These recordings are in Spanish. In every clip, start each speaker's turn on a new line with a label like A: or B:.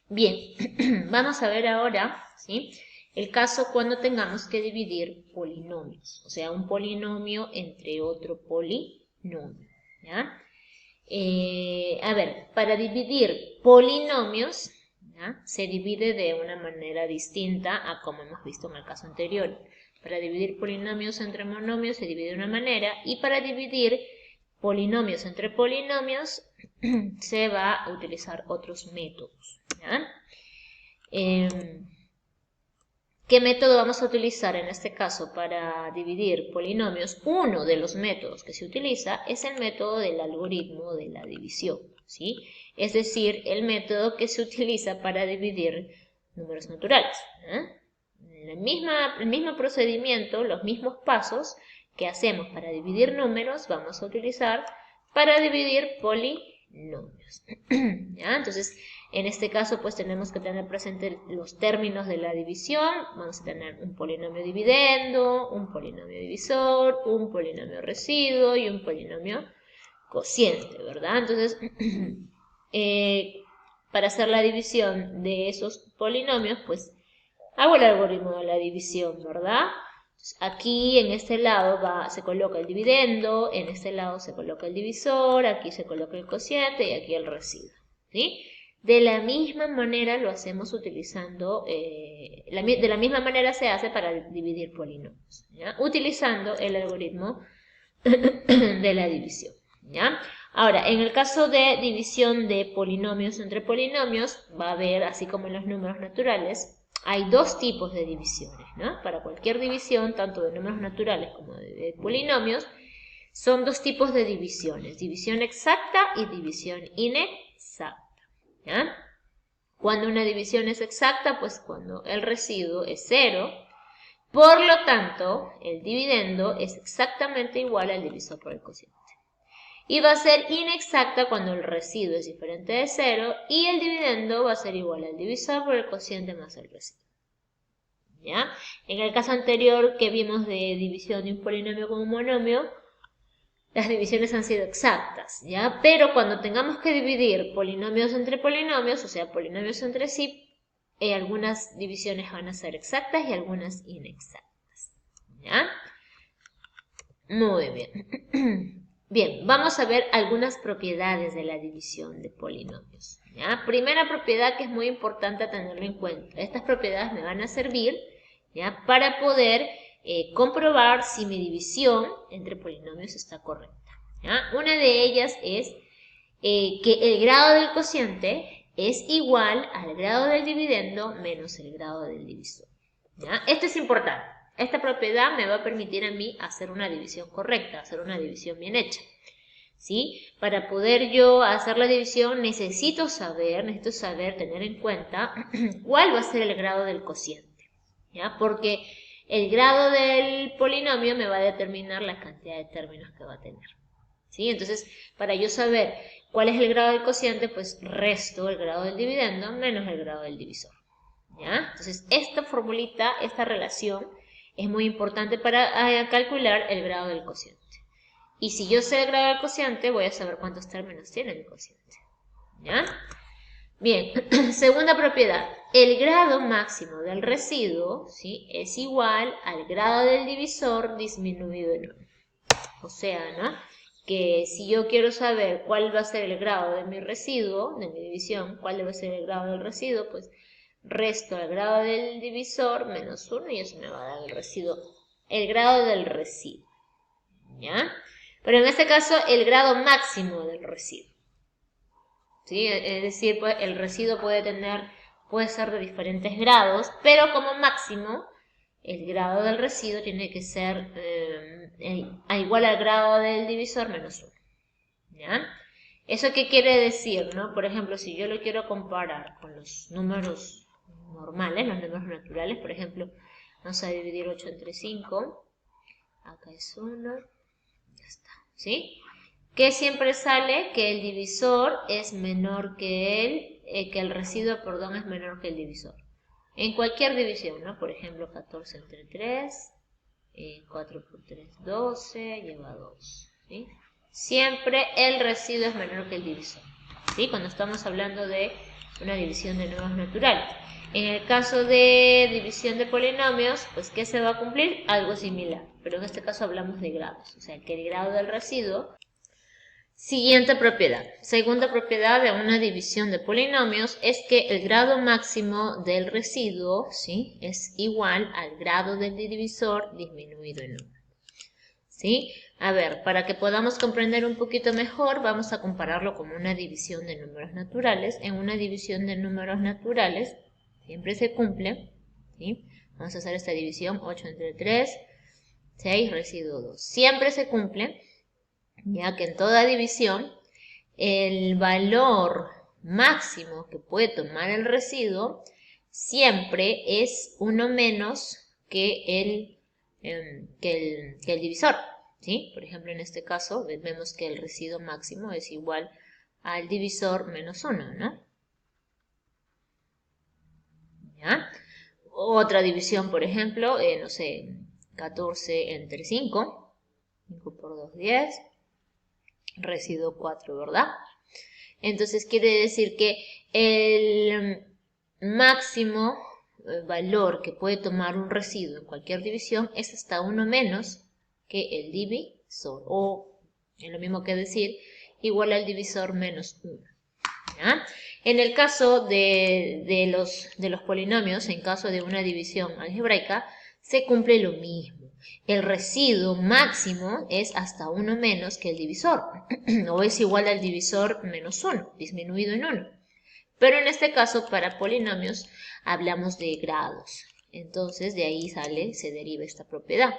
A: Bien, vamos a ver ahora, ¿sí? El caso cuando tengamos que dividir polinomios, o sea, un polinomio entre otro polinomio, ¿ya? A ver, para dividir polinomios, ¿ya? Se divide de una manera distinta a como hemos visto en el caso anterior. Para dividir polinomios entre monomios se divide de una manera y para dividir polinomios entre polinomios se va a utilizar otros métodos, ¿ya? ¿Qué método vamos a utilizar en este caso para dividir polinomios? Uno de los métodos que se utiliza es el método del algoritmo de la división, ¿sí? Es decir, el método que se utiliza para dividir números naturales, ¿eh? El mismo procedimiento, los mismos pasos que hacemos para dividir números, vamos a utilizar para dividir polinomios. ¿Ya? Entonces, en este caso, pues tenemos que tener presente los términos de la división. Vamos a tener un polinomio dividendo, un polinomio divisor, un polinomio residuo y un polinomio cociente, ¿verdad? Entonces, para hacer la división de esos polinomios, pues hago el algoritmo de la división, ¿verdad? Aquí en este lado se coloca el dividendo, en este lado se coloca el divisor, aquí se coloca el cociente y aquí el residuo, ¿sí? De la misma manera lo hacemos utilizando, de la misma manera se hace para dividir polinomios, ¿ya? Utilizando el algoritmo de la división, ¿ya? Ahora, en el caso de división de polinomios entre polinomios, va a haber, así como en los números naturales, hay dos tipos de divisiones, ¿no? Para cualquier división, tanto de números naturales como de polinomios, son dos tipos de divisiones, división exacta y división inexacta, ¿ya? Cuando una división es exacta, pues cuando el residuo es 0, por lo tanto, el dividendo es exactamente igual al divisor por el cociente. Y va a ser inexacta cuando el residuo es diferente de 0 y el dividendo va a ser igual al divisor por el cociente más el residuo. ¿Ya? En el caso anterior que vimos de división de un polinomio con un monomio, las divisiones han sido exactas, ¿ya? Pero cuando tengamos que dividir polinomios entre polinomios, o sea, polinomios entre sí, algunas divisiones van a ser exactas y algunas inexactas, ¿ya? Muy bien. Bien, vamos a ver algunas propiedades de la división de polinomios, ¿ya? Primera propiedad que es muy importante tenerlo en cuenta. Estas propiedades me van a servir, ¿ya? Para poder comprobar si mi división entre polinomios está correcta, ¿ya? Una de ellas es que el grado del cociente es igual al grado del dividendo menos el grado del divisor, ¿ya? Esto es importante. Esta propiedad me va a permitir a mí hacer una división correcta, hacer una división bien hecha, ¿sí? Para poder yo hacer la división necesito saber, tener en cuenta cuál va a ser el grado del cociente, ¿ya? Porque el grado del polinomio me va a determinar la cantidad de términos que va a tener, ¿sí? Entonces, para yo saber cuál es el grado del cociente, pues resto el grado del dividendo menos el grado del divisor, ¿ya? Entonces, esta formulita, esta relación es muy importante para calcular el grado del cociente. Y si yo sé el grado del cociente, voy a saber cuántos términos tiene mi cociente, ¿ya? Bien, segunda propiedad. El grado máximo del residuo, ¿sí? Es igual al grado del divisor disminuido en 1. O sea, ¿no? Que si yo quiero saber cuál va a ser el grado de mi residuo, de mi división, cuál debe ser el grado del residuo, pues resto el grado del divisor menos 1 y eso me va a dar el grado del residuo, ¿ya? Pero en este caso el grado máximo del residuo, ¿sí? Es decir, pues, el residuo puede ser de diferentes grados, pero como máximo el grado del residuo tiene que ser igual al grado del divisor menos 1, ¿ya? ¿Eso qué quiere decir, no? Por ejemplo, si yo lo quiero comparar con los números normales, los números naturales, por ejemplo, vamos a dividir 8 entre 5, acá es 1, ya está, ¿sí? Que siempre sale que el divisor es menor que el residuo, perdón, es menor que el divisor. En cualquier división, ¿no? Por ejemplo, 14 entre 3, 4 por 3, 12, lleva 2, ¿sí? Siempre el residuo es menor que el divisor, ¿sí? Cuando estamos hablando de una división de números naturales. En el caso de división de polinomios, pues ¿qué se va a cumplir? Algo similar, pero en este caso hablamos de grados, o sea que el grado del residuo. Siguiente propiedad. Segunda propiedad de una división de polinomios es que el grado máximo del residuo, ¿sí?, es igual al grado del divisor disminuido en 1. ¿Sí? A ver, para que podamos comprender un poquito mejor, vamos a compararlo con una división de números naturales. En una división de números naturales siempre se cumple, ¿sí? Vamos a hacer esta división, 8 entre 3, 6, residuo 2. Siempre se cumple, ya que en toda división el valor máximo que puede tomar el residuo siempre es uno menos que el divisor, ¿sí? Por ejemplo, en este caso vemos que el residuo máximo es igual al divisor menos 1, ¿no? ¿Ya? Otra división, por ejemplo, no sé, 14 entre 5, 5 por 2, 10, residuo 4, ¿verdad? Entonces quiere decir que el máximo valor que puede tomar un residuo en cualquier división es hasta 1 menos que el divisor, o es lo mismo que decir igual al divisor menos 1. ¿Ya? En el caso de los polinomios, en caso de una división algebraica, se cumple lo mismo. El residuo máximo es hasta 1 menos que el divisor, o es igual al divisor menos 1, disminuido en 1. Pero en este caso, para polinomios, hablamos de grados. Entonces, de ahí se deriva esta propiedad.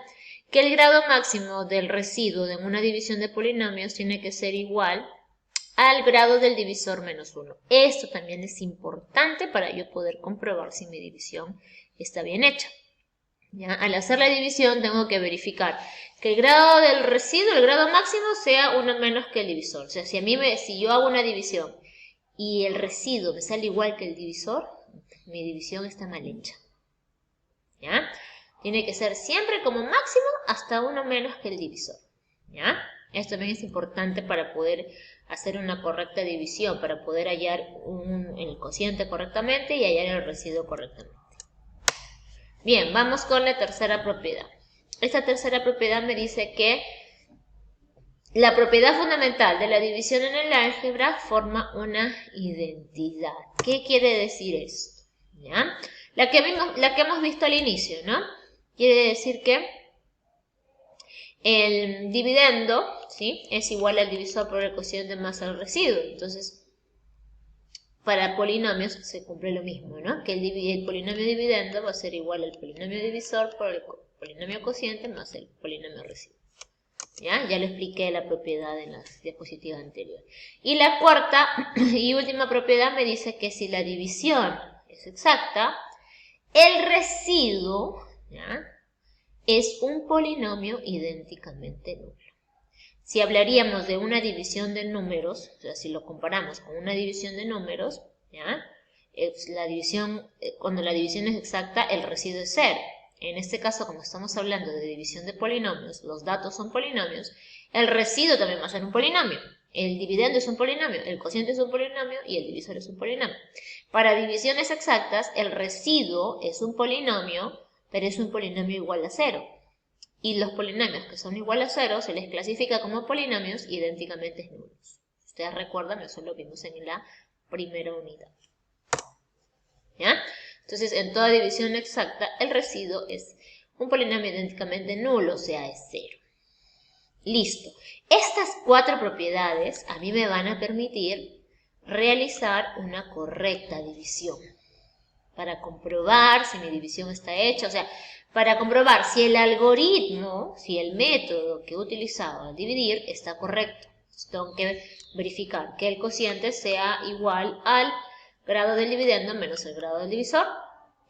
A: Que el grado máximo del residuo de una división de polinomios tiene que ser igual al grado del divisor menos 1. Esto también es importante para yo poder comprobar si mi división está bien hecha. ¿Ya? Al hacer la división tengo que verificar que el grado del residuo, el grado máximo, sea 1 menos que el divisor. O sea, si yo hago una división y el residuo me sale igual que el divisor, mi división está mal hecha. ¿Ya? Tiene que ser siempre como máximo hasta 1 menos que el divisor. ¿Ya? Esto también es importante para poder hacer una correcta división, para poder hallar el cociente correctamente y hallar el residuo correctamente. Bien, vamos con la tercera propiedad. Esta tercera propiedad me dice que la propiedad fundamental de la división en el álgebra forma una identidad. ¿Qué quiere decir esto? ¿Ya? La que hemos visto al inicio, ¿no? Quiere decir que el dividendo, ¿sí?, es igual al divisor por el cociente más el residuo. Entonces, para polinomios se cumple lo mismo, ¿no? Que el polinomio dividendo va a ser igual al polinomio divisor por el polinomio cociente más el polinomio residuo. Ya lo expliqué la propiedad en las diapositivas anteriores. Y la cuarta y última propiedad me dice que si la división es exacta, el residuo, ¿ya?, es un polinomio idénticamente nulo. Si hablaríamos de una división de números, o sea, si lo comparamos con una división de números, ¿ya?, cuando la división es exacta, el residuo es 0. En este caso, como estamos hablando de división de polinomios, los datos son polinomios, el residuo también va a ser un polinomio. El dividendo es un polinomio, el cociente es un polinomio y el divisor es un polinomio. Para divisiones exactas, el residuo es un polinomio, pero es un polinomio igual a 0. Y los polinomios que son igual a 0 se les clasifica como polinomios idénticamente nulos. Ustedes recuerdan, eso lo vimos en la primera unidad. ¿Ya? Entonces, en toda división exacta, el residuo es un polinomio idénticamente nulo, o sea, es 0. Listo. Estas 4 propiedades a mí me van a permitir realizar una correcta división. Para comprobar si mi división está hecha, o sea, para comprobar si el algoritmo, si el método que he utilizado al dividir está correcto. Entonces, tengo que verificar que el cociente sea igual al grado del dividendo menos el grado del divisor,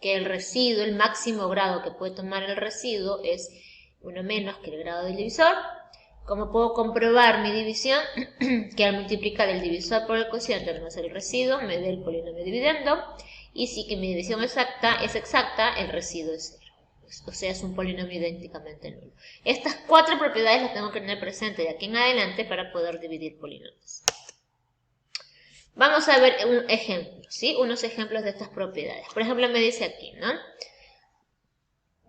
A: que el residuo, el máximo grado que puede tomar el residuo es 1 menos que el grado del divisor. ¿Cómo puedo comprobar mi división? Que al multiplicar el divisor por el cociente menos el residuo me dé el polinomio dividendo. Y si que mi división es exacta, el residuo es 0. O sea, es un polinomio idénticamente nulo. Estas 4 propiedades las tengo que tener presentes de aquí en adelante para poder dividir polinomios. Vamos a ver un ejemplo, ¿sí? Unos ejemplos de estas propiedades. Por ejemplo, me dice aquí, ¿no?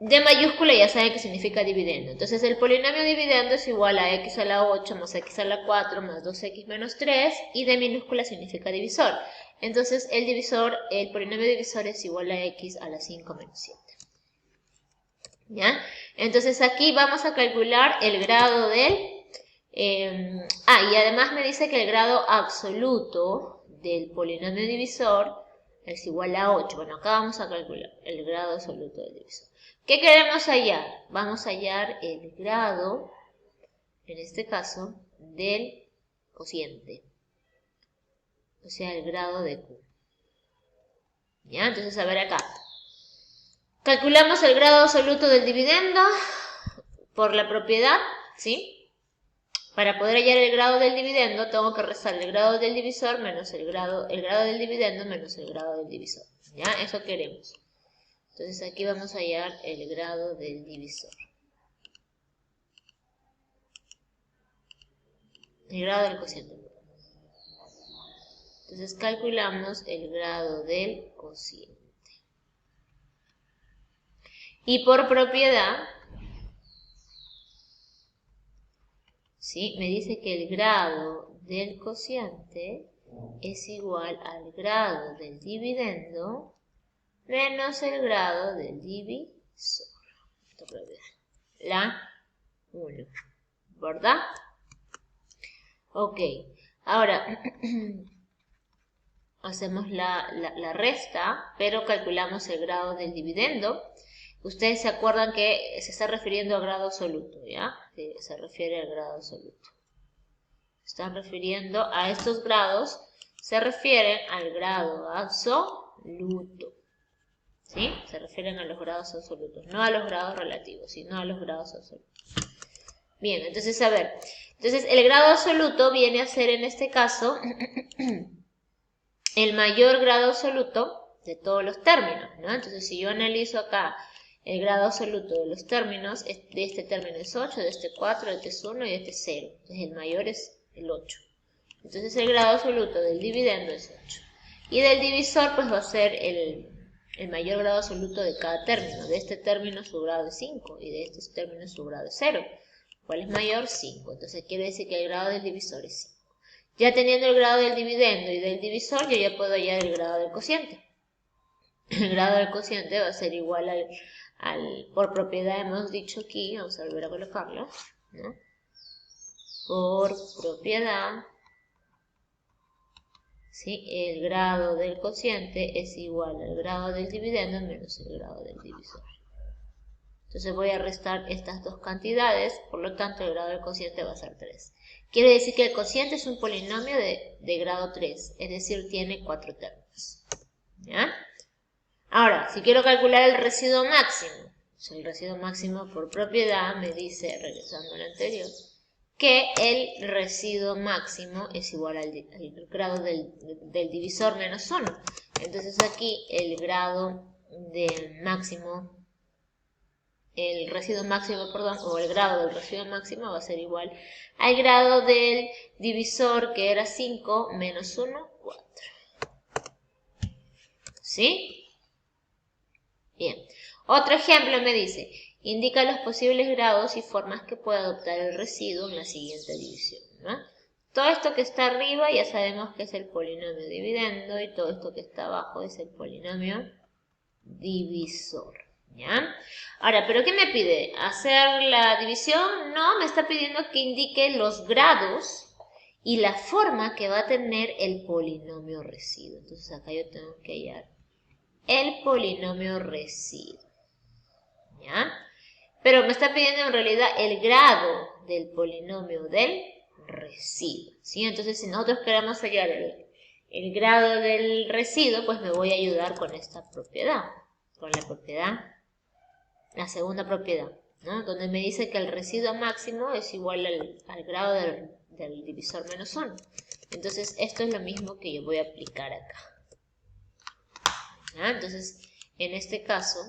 A: D mayúscula ya saben que significa dividendo. Entonces el polinomio dividendo es igual a x a la 8 más x a la 4 más 2x menos 3 y D minúscula significa divisor. Entonces el polinomio divisor es igual a x a la 5 menos 7. ¿Ya? Entonces aquí vamos a calcular el grado del... y además me dice que el grado absoluto del polinomio divisor es igual a 8. Bueno, acá vamos a calcular el grado absoluto del divisor. ¿Qué queremos hallar? Vamos a hallar el grado, en este caso, del cociente. O sea, el grado de Q. ¿Ya? Entonces, a ver acá. Calculamos el grado absoluto del dividendo por la propiedad, ¿sí? Para poder hallar el grado del dividendo, tengo que restar el grado del divisor menos el grado del dividendo menos el grado del divisor. ¿Ya? Eso queremos. Entonces aquí vamos a hallar el grado del divisor. El grado del cociente. Entonces calculamos el grado del cociente. Y por propiedad, ¿sí? Me dice que el grado del cociente es igual al grado del dividendo menos el grado del divisor. Esta propiedad. La 1. ¿Verdad? Ok. Ahora, hacemos la resta, pero calculamos el grado del dividendo. Ustedes se acuerdan que se está refiriendo al grado absoluto, ¿ya? Se refiere al grado absoluto. Están refiriendo a estos grados, se refieren al grado absoluto. ¿Sí? Se refieren a los grados absolutos, no a los grados relativos, sino a los grados absolutos. Bien, entonces a ver. Entonces el grado absoluto viene a ser en este caso el mayor grado absoluto de todos los términos, ¿no? Entonces si yo analizo acá el grado absoluto de los términos, de este término es 8, de este 4, de este es 1 y de este es 0. Entonces el mayor es el 8. Entonces el grado absoluto del dividendo es 8. Y del divisor pues va a ser el mayor grado absoluto de cada término. De este término su grado es 5 y de este término su grado es 0. ¿Cuál es mayor? 5. Entonces quiere decir que el grado del divisor es 5. Ya teniendo el grado del dividendo y del divisor, yo ya puedo hallar el grado del cociente. El grado del cociente va a ser igual por propiedad hemos dicho aquí, vamos a volver a colocarlo, ¿no? Por propiedad, ¿sí? El grado del cociente es igual al grado del dividendo menos el grado del divisor. Entonces voy a restar estas dos cantidades, por lo tanto el grado del cociente va a ser 3. Quiere decir que el cociente es un polinomio de grado 3, es decir, tiene 4 términos. ¿Ya? Ahora, si quiero calcular el residuo máximo, el residuo máximo por propiedad me dice, regresando al anterior, que el residuo máximo es igual al grado del divisor menos 1. Entonces aquí el grado del máximo, el residuo máximo, perdón, o el grado del residuo máximo va a ser igual al grado del divisor que era 5 menos 1, 4. ¿Sí? Bien. Otro ejemplo me dice, indica los posibles grados y formas que puede adoptar el residuo en la siguiente división, ¿no? Todo esto que está arriba ya sabemos que es el polinomio dividendo y todo esto que está abajo es el polinomio divisor, ¿ya? Ahora, ¿pero qué me pide? ¿Hacer la división? No, me está pidiendo que indique los grados y la forma que va a tener el polinomio residuo. Entonces acá yo tengo que hallar el polinomio residuo, ¿ya? Pero me está pidiendo en realidad el grado del polinomio del residuo, ¿sí? Entonces, si nosotros queremos hallar el grado del residuo, pues me voy a ayudar con esta propiedad, con la propiedad, la segunda propiedad, ¿no? Donde me dice que el residuo máximo es igual al grado del divisor menos 1. Entonces, esto es lo mismo que yo voy a aplicar acá. ¿Ya? Entonces, en este caso,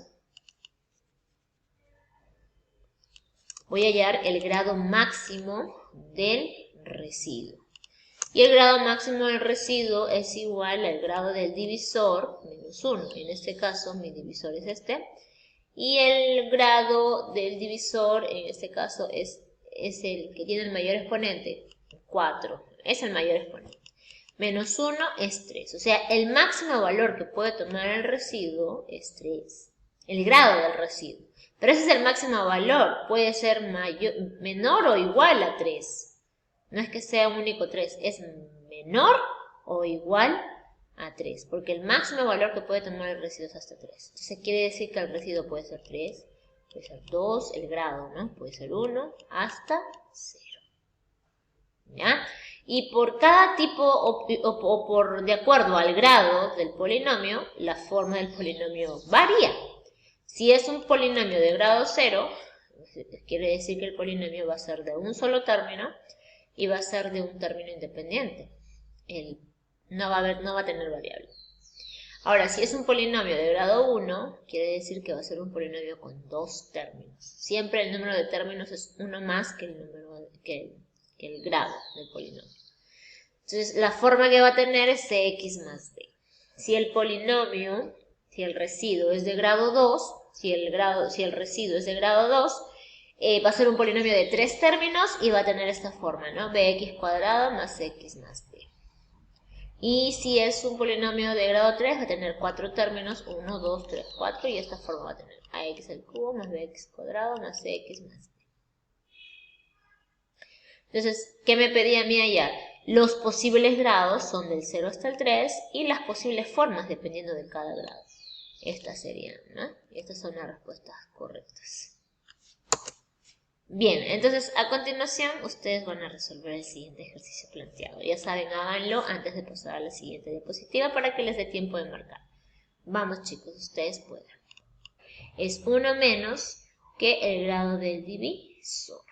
A: voy a hallar el grado máximo del residuo. Y el grado máximo del residuo es igual al grado del divisor menos 1. En este caso mi divisor es este. Y el grado del divisor en este caso es el que tiene el mayor exponente, 4. Es el mayor exponente. Menos 1 es 3. O sea, el máximo valor que puede tomar el residuo es 3. El grado del residuo. Pero ese es el máximo valor. Puede ser menor o igual a 3. No es que sea único 3, es menor o igual a 3, porque el máximo valor que puede tomar el residuo es hasta 3. Entonces quiere decir que el residuo puede ser 3, puede ser 2, el grado, ¿no? Puede ser 1 hasta 0. ¿Ya? Y por cada tipo de acuerdo al grado del polinomio, la forma del polinomio varía. Si es un polinomio de grado 0, quiere decir que el polinomio va a ser de un solo término y va a ser de un término independiente. No va a tener variable. Ahora, si es un polinomio de grado 1, quiere decir que va a ser un polinomio con 2 términos. Siempre el número de términos es uno más que el grado del polinomio. Entonces, la forma que va a tener es cx más b. Si el residuo es de grado 2, si el residuo es de grado 2, va a ser un polinomio de 3 términos y va a tener esta forma, ¿no? Bx cuadrado más x más b. Y si es un polinomio de grado 3, va a tener 4 términos, 1, 2, 3, 4, y esta forma va a tener ax al cubo más bx cuadrado más cx más b. Entonces, ¿qué me pedía a mí allá? Los posibles grados son del 0 hasta el 3 y las posibles formas dependiendo de cada grado. Estas serían, ¿no? Estas son las respuestas correctas. Bien, entonces a continuación ustedes van a resolver el siguiente ejercicio planteado. Ya saben, háganlo antes de pasar a la siguiente diapositiva para que les dé tiempo de marcar. Vamos chicos, ustedes pueden. Es 1 menos que el grado del divisor.